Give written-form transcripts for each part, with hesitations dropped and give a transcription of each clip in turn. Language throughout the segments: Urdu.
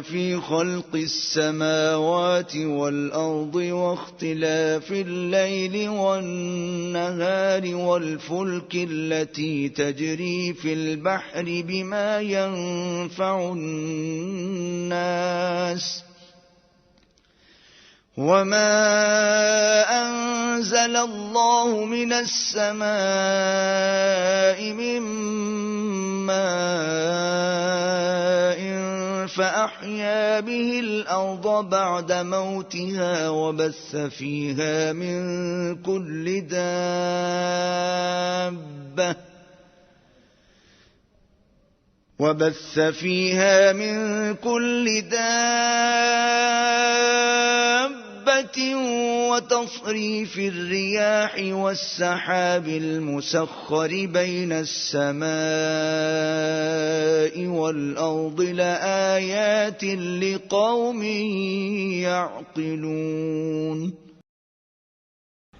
فِي خَلْقِ السَّمَاوَاتِ وَالْأَرْضِ وَاخْتِلَافِ اللَّيْلِ وَالنَّهَارِ وَالْفُلْكِ الَّتِي تَجْرِي فِي الْبَحْرِ بِمَا يَنفَعُ النَّاسَ وَمَا أَنزَلَ اللَّهُ مِنَ السَّمَاءِ مِن مَّاءٍ فَأَحْيَا بِهِ الْأَرْضَ بَعْدَ مَوْتِهَا وَبَثَّ فِيهَا مِن كُلِّ دَابَّةٍ وَتَصْرِيفِ الرِّيَاحِ وَالسَّحَابِ الْمُسَخَّرِ بَيْنَ السَّمَاءِ وَالْأَرْضِ لَآيَاتٍ لِقَوْمٍ يَعْقِلُونَ۔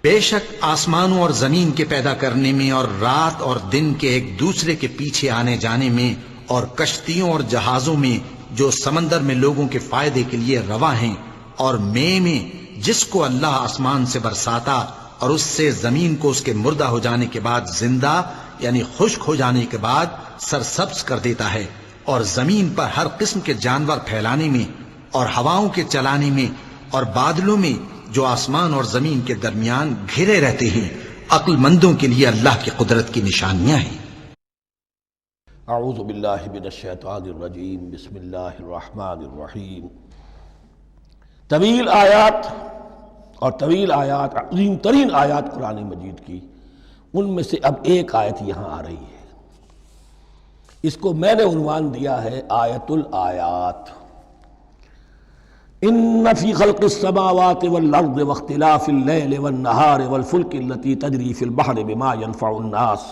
بے شک آسمانوں اور زمین کے پیدا کرنے میں اور رات اور دن کے ایک دوسرے کے پیچھے آنے جانے میں اور کشتیوں اور جہازوں میں جو سمندر میں لوگوں کے فائدے کے لیے رواں ہیں، اور میں جس کو اللہ آسمان سے برساتا اور اس سے زمین کو اس کے مردہ ہو جانے کے بعد زندہ یعنی خشک ہو جانے کے بعد سرسبز کر دیتا ہے، اور زمین پر ہر قسم کے جانور پھیلانے میں اور ہواؤں کے چلانے میں اور بادلوں میں جو آسمان اور زمین کے درمیان گھرے رہتے ہیں، عقل مندوں کے لیے اللہ کی قدرت کی نشانیاں ہیں۔ اعوذ باللہ من الشیطان الرجیم، بسم اللہ الرحمن الرحیم۔ طویل آیات عظیم ترین آیات قرآن مجید کی، ان میں سے اب ایک آیت یہاں آ رہی ہے، اس کو میں نے عنوان دیا ہے آیت الآیات۔ ان فی خلق السماوات والارض واختلاف اللیل والنہار والفلک التی تجری فی البحر بما ينفع الناس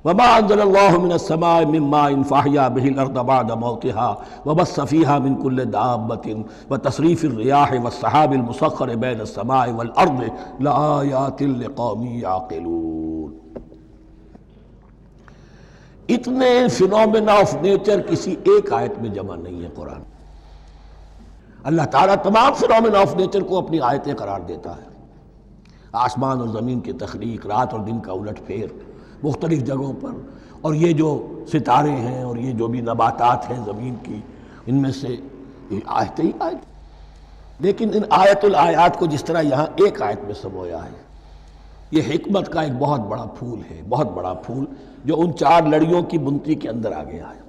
وما انزل اللہ من السماء من ماء فاحیا به الارض بعد موتها وبث فیہا من کل دابۃ وتصریف الریاح والسحاب المسخر بین السماء والارض لآیات لقوم یعقلون۔ اتنے فینومینا آف نیچر کسی ایک آیت میں جمع نہیں ہے قرآن۔ اللہ تعالیٰ تمام فینومینا آف نیچر کو اپنی آیتیں قرار دیتا ہے، آسمان اور زمین کی تخلیق، رات اور دن کا الٹ پھیر مختلف جگہوں پر، اور یہ جو ستارے ہیں اور یہ جو بھی نباتات ہیں زمین کی، ان میں سے آیتیں ہی آیت۔ لیکن ان آیت الآیات کو جس طرح یہاں ایک آیت میں سمویا ہے، یہ حکمت کا ایک بہت بڑا پھول ہے، بہت بڑا پھول جو ان چار لڑیوں کی بنتی کے اندر آ گیا ہے۔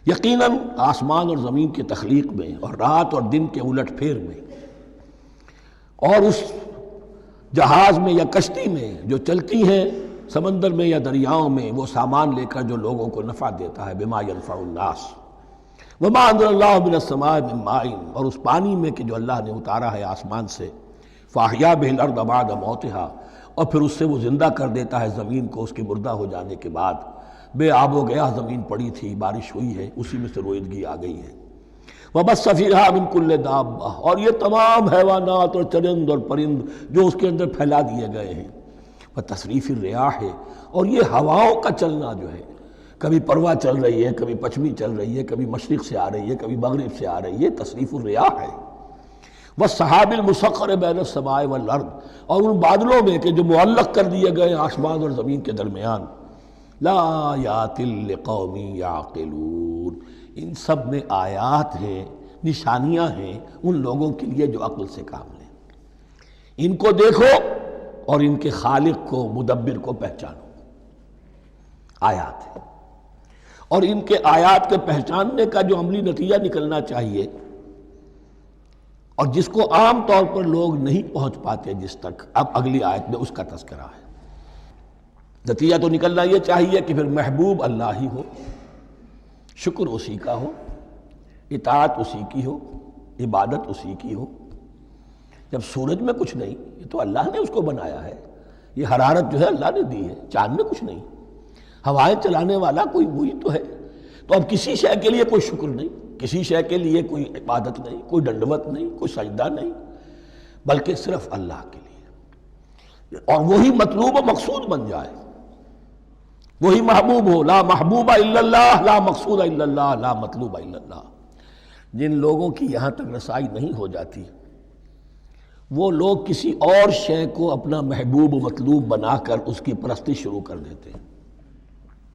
یقیناً آسمان اور زمین کی تخلیق میں اور رات اور دن کے الٹ پھیر میں اور اس جہاز میں یا کشتی میں جو چلتی ہیں سمندر میں یا دریاؤں میں، وہ سامان لے کر جو لوگوں کو نفع دیتا ہے، بما ينفع الناس وما انزل اللہ من السماء من ماء، اور اس پانی میں کہ جو اللہ نے اتارا ہے آسمان سے، فاحیا به الارض بعد موتها، اور پھر اس سے وہ زندہ کر دیتا ہے زمین کو اس کے مردہ ہو جانے کے بعد۔ بے آب و گیا زمین پڑی تھی، بارش ہوئی ہے، اسی میں سے روئیدگی آ گئی ہے۔ وَبَثَّ فِيهَا مِن كُلِّ دَابَّةٍ، اور یہ تمام حیوانات اور چرند اور پرند جو اس کے اندر پھیلا دیے گئے ہیں۔ وَتَصْرِيفِ الرِّيَاحِ، اور یہ ہواؤں کا چلنا جو ہے، کبھی پروا چل رہی ہے، کبھی پچھمی چل رہی ہے، کبھی مشرق سے آ رہی ہے، کبھی مغرب سے آ رہی ہے، تصریف الریاح ہے۔ وَالسَّحَابِ الْمُسَخَّرِ بَيْنَ السَّمَاءِ وَالْأَرْضِ، اور ان بادلوں میں کہ جو معلق کر دیے گئے آسمان اور زمین کے درمیان، لآیات لقوم یعقلون، ان سب میں آیات ہیں، نشانیاں ہیں ان لوگوں کے لیے جو عقل سے کام لیں۔ ان کو دیکھو اور ان کے خالق کو، مدبر کو پہچانو۔ آیات ہے، اور ان کے آیات کے پہچاننے کا جو عملی نتیجہ نکلنا چاہیے، اور جس کو عام طور پر لوگ نہیں پہنچ پاتے جس تک، اب اگلی آیت میں اس کا تذکرہ ہے۔ نتیجہ تو نکلنا یہ چاہیے کہ پھر محبوب اللہ ہی ہو، شکر اسی کا ہو، اطاعت اسی کی ہو، عبادت اسی کی ہو۔ جب سورج میں کچھ نہیں، یہ تو اللہ نے اس کو بنایا ہے، یہ حرارت جو ہے اللہ نے دی ہے، چاند میں کچھ نہیں، ہوائیں چلانے والا کوئی وہی تو ہے، تو اب کسی شے کے لیے کوئی شکر نہیں، کسی شے کے لیے کوئی عبادت نہیں، کوئی ڈنڈوت نہیں، کوئی سجدہ نہیں، بلکہ صرف اللہ کے لیے، اور وہی مطلوب و مقصود بن جائے، وہی محبوب ہو۔ لا محبوب الا اللہ، لا مقصود الا اللہ، لا مطلوب الا اللہ۔ جن لوگوں کی یہاں تک رسائی نہیں ہو جاتی وہ لوگ کسی اور شے کو اپنا محبوب و مطلوب بنا کر اس کی پرستی شروع کر دیتے ہیں۔